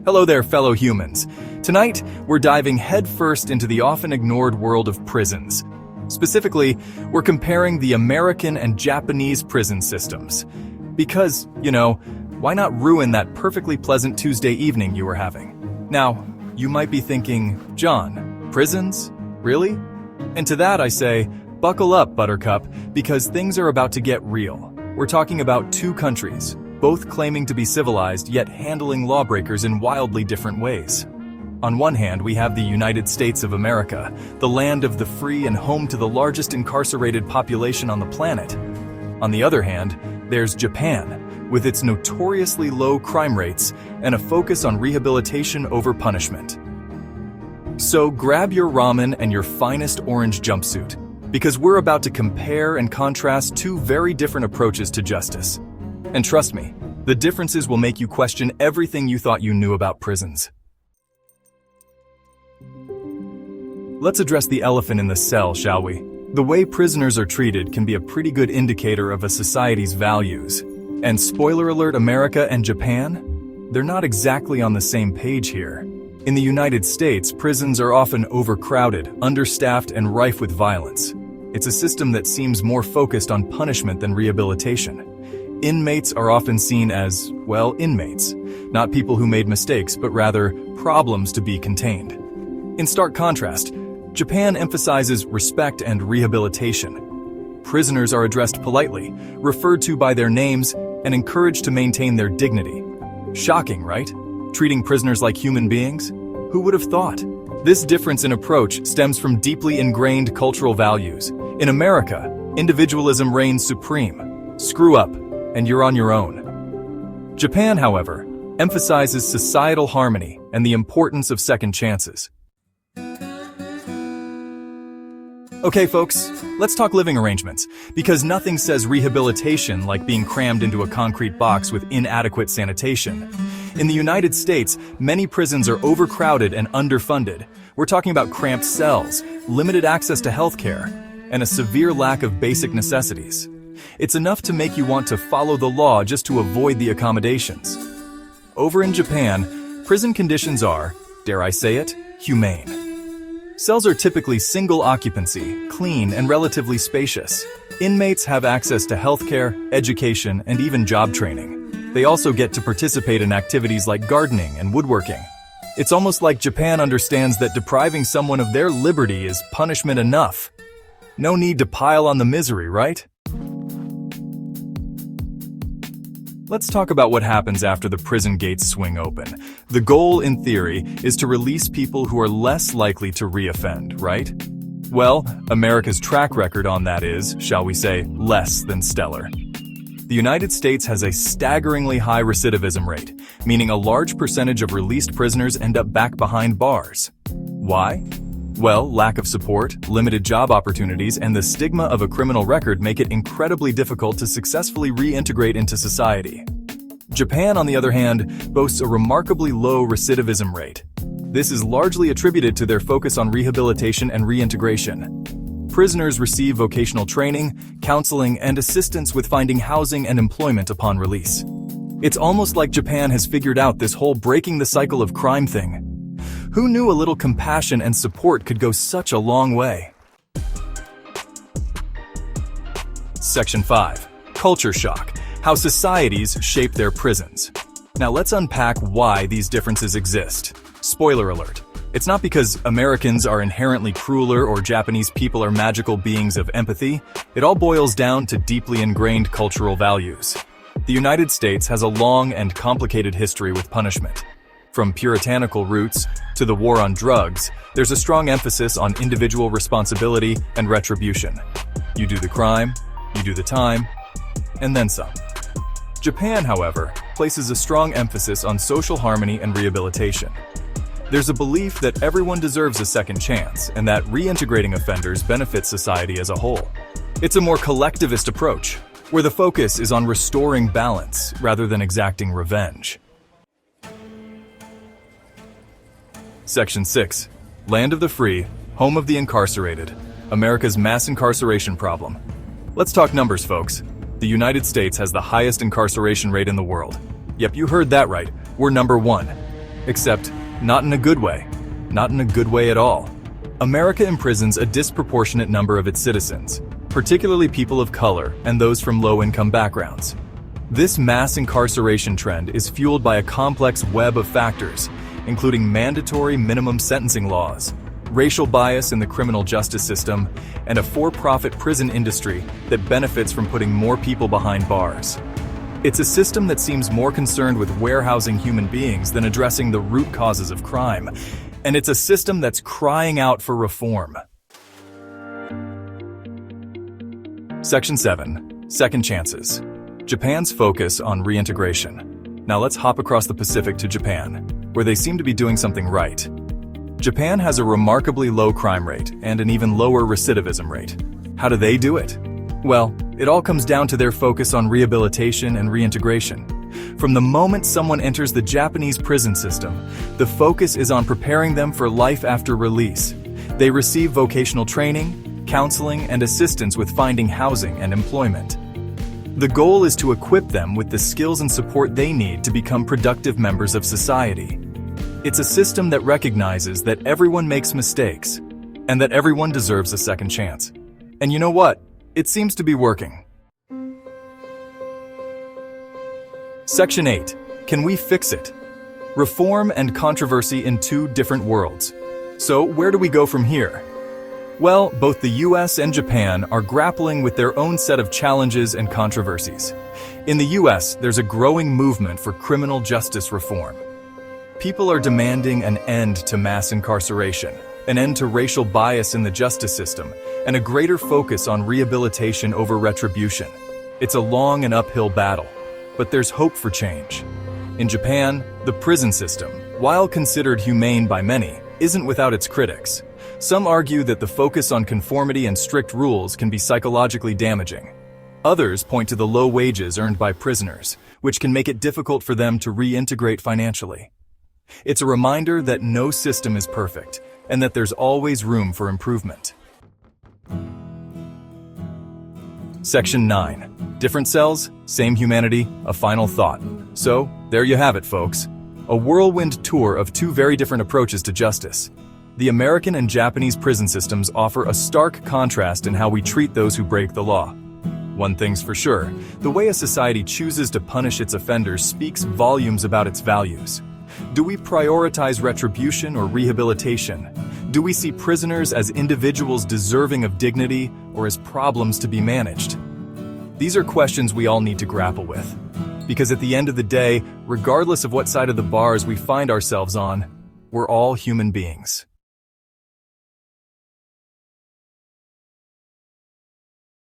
Hello there, fellow humans. Tonight, we're diving headfirst into the often ignored world of prisons. Specifically, we're comparing the American and Japanese prison systems. Because, why not ruin that perfectly pleasant Tuesday evening you were having? Now, you might be thinking, John, prisons? Really? And to that I say, buckle up, Buttercup, because things are about to get real. We're talking about two countries, both claiming to be civilized yet handling lawbreakers in wildly different ways. On one hand, we have the United States of America, the land of the free and home to the largest incarcerated population on the planet. On the other hand, there's Japan, with its notoriously low crime rates and a focus on rehabilitation over punishment. So grab your ramen and your finest orange jumpsuit, because we're about to compare and contrast two very different approaches to justice. And trust me, the differences will make you question everything you thought you knew about prisons. Let's address the elephant in the cell, shall we? The way prisoners are treated can be a pretty good indicator of a society's values. And spoiler alert, America and Japan? They're not exactly on the same page here. In the United States, prisons are often overcrowded, understaffed, and rife with violence. It's a system that seems more focused on punishment than rehabilitation. Inmates are often seen as, inmates, not people who made mistakes, but rather problems to be contained. In stark contrast, Japan emphasizes respect and rehabilitation. Prisoners are addressed politely, referred to by their names, and encouraged to maintain their dignity. Shocking, right? Treating prisoners like human beings? Who would have thought? This difference in approach stems from deeply ingrained cultural values. In America, individualism reigns supreme. Screw up, and you're on your own. Japan, however, emphasizes societal harmony and the importance of second chances. Okay, folks, let's talk living arrangements, because nothing says rehabilitation like being crammed into a concrete box with inadequate sanitation. In the United States, many prisons are overcrowded and underfunded. We're talking about cramped cells, limited access to healthcare, and a severe lack of basic necessities. It's enough to make you want to follow the law just to avoid the accommodations. Over in Japan, prison conditions are, dare I say it, humane. Cells are typically single occupancy, clean, and relatively spacious. Inmates have access to healthcare, education, and even job training. They also get to participate in activities like gardening and woodworking. It's almost like Japan understands that depriving someone of their liberty is punishment enough. No need to pile on the misery, right? Let's talk about what happens after the prison gates swing open. The goal, in theory, is to release people who are less likely to reoffend, right? Well, America's track record on that is, shall we say, less than stellar. The United States has a staggeringly high recidivism rate, meaning a large percentage of released prisoners end up back behind bars. Why? Well, lack of support, limited job opportunities, and the stigma of a criminal record make it incredibly difficult to successfully reintegrate into society. Japan, on the other hand, boasts a remarkably low recidivism rate. This is largely attributed to their focus on rehabilitation and reintegration. Prisoners receive vocational training, counseling, and assistance with finding housing and employment upon release. It's almost like Japan has figured out this whole breaking the cycle of crime thing. Who knew a little compassion and support could go such a long way? Section 5. Culture shock. How societies shape their prisons. Now let's unpack why these differences exist. Spoiler alert. It's not because Americans are inherently crueler or Japanese people are magical beings of empathy. It all boils down to deeply ingrained cultural values. The United States has a long and complicated history with punishment. From puritanical roots to the war on drugs, there's a strong emphasis on individual responsibility and retribution. You do the crime, you do the time, and then some. Japan, however, places a strong emphasis on social harmony and rehabilitation. There's a belief that everyone deserves a second chance and that reintegrating offenders benefits society as a whole. It's a more collectivist approach, where the focus is on restoring balance rather than exacting revenge. Section 6. Land of the free, home of the incarcerated. America's mass incarceration problem. Let's talk numbers, folks. The United States has the highest incarceration rate in the world. Yep, you heard that right. We're number one. Except, not in a good way. Not in a good way at all. America imprisons a disproportionate number of its citizens, particularly people of color and those from low-income backgrounds. This mass incarceration trend is fueled by a complex web of factors, including mandatory minimum sentencing laws, racial bias in the criminal justice system, and a for-profit prison industry that benefits from putting more people behind bars. It's a system that seems more concerned with warehousing human beings than addressing the root causes of crime, and it's a system that's crying out for reform. Section 7. Second Chances. Japan's focus on reintegration. Now let's hop across the Pacific to Japan, where they seem to be doing something right. Japan has a remarkably low crime rate and an even lower recidivism rate. How do they do it? Well, it all comes down to their focus on rehabilitation and reintegration. From the moment someone enters the Japanese prison system, the focus is on preparing them for life after release. They receive vocational training, counseling, and assistance with finding housing and employment. The goal is to equip them with the skills and support they need to become productive members of society. It's a system that recognizes that everyone makes mistakes and that everyone deserves a second chance. And you know what? It seems to be working. Section 8. Can we fix it? Reform and controversy in two different worlds. So where do we go from here? Well, both the US and Japan are grappling with their own set of challenges and controversies. In the US, there's a growing movement for criminal justice reform. People are demanding an end to mass incarceration, an end to racial bias in the justice system, and a greater focus on rehabilitation over retribution. It's a long and uphill battle, but there's hope for change. In Japan, the prison system, while considered humane by many, isn't without its critics. Some argue that the focus on conformity and strict rules can be psychologically damaging. Others point to the low wages earned by prisoners, which can make it difficult for them to reintegrate financially. It's a reminder that no system is perfect, and that there's always room for improvement. Section 9. Different cells, same humanity, a final thought. So, there you have it, folks. A whirlwind tour of two very different approaches to justice. The American and Japanese prison systems offer a stark contrast in how we treat those who break the law. One thing's for sure, the way a society chooses to punish its offenders speaks volumes about its values. Do we prioritize retribution or rehabilitation? Do we see prisoners as individuals deserving of dignity or as problems to be managed? These are questions we all need to grapple with. Because at the end of the day, regardless of what side of the bars we find ourselves on, we're all human beings.